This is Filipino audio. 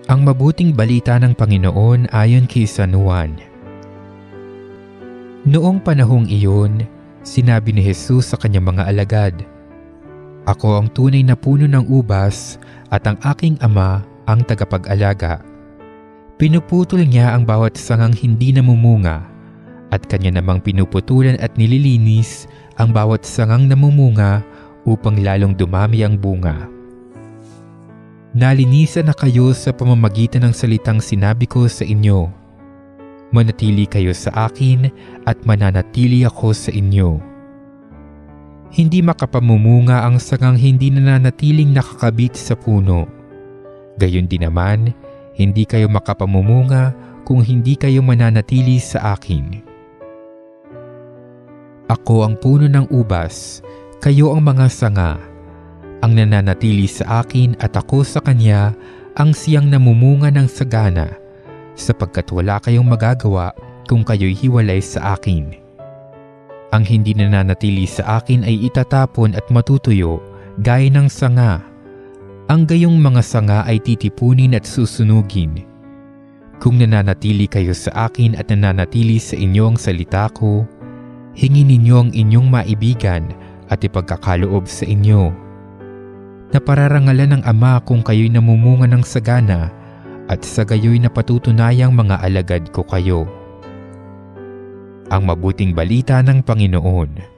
Ang mabuting balita ng Panginoon ayon kay San Juan. Noong panahong iyon, sinabi ni Jesus sa kanyang mga alagad, "Ako ang tunay na puno ng ubas at ang aking Ama ang tagapag-alaga. Pinuputol niya ang bawat sangang hindi namumunga at kanya namang pinuputulan at nililinis ang bawat sangang namumunga upang lalong dumami ang bunga. Nalinisan na kayo sa pamamagitan ng salitang sinabi ko sa inyo. Manatili kayo sa akin at mananatili ako sa inyo. Hindi makapamumunga ang sangang hindi nananatiling nakakabit sa puno. Gayon din naman, hindi kayo makapamumunga kung hindi kayo mananatili sa akin. Ako ang puno ng ubas, kayo ang mga sanga. Ang nananatili sa akin at ako sa kanya ang siyang namumunga ng sagana, sapagkat wala kayong magagawa kung kayo'y hiwalay sa akin. Ang hindi nananatili sa akin ay itatapon at matutuyo gaya ng sanga. Ang gayong mga sanga ay titipunin at susunugin. Kung nananatili kayo sa akin at nananatili sa inyo ang salita ko, hingin ninyo ang inyong maibigan at ipagkakaloob sa inyo. Napararangalan ng Ama kung kayo'y namumunga ng sagana at sa gayo'y napatutunayang mga alagad ko kayo." Ang mabuting balita ng Panginoon.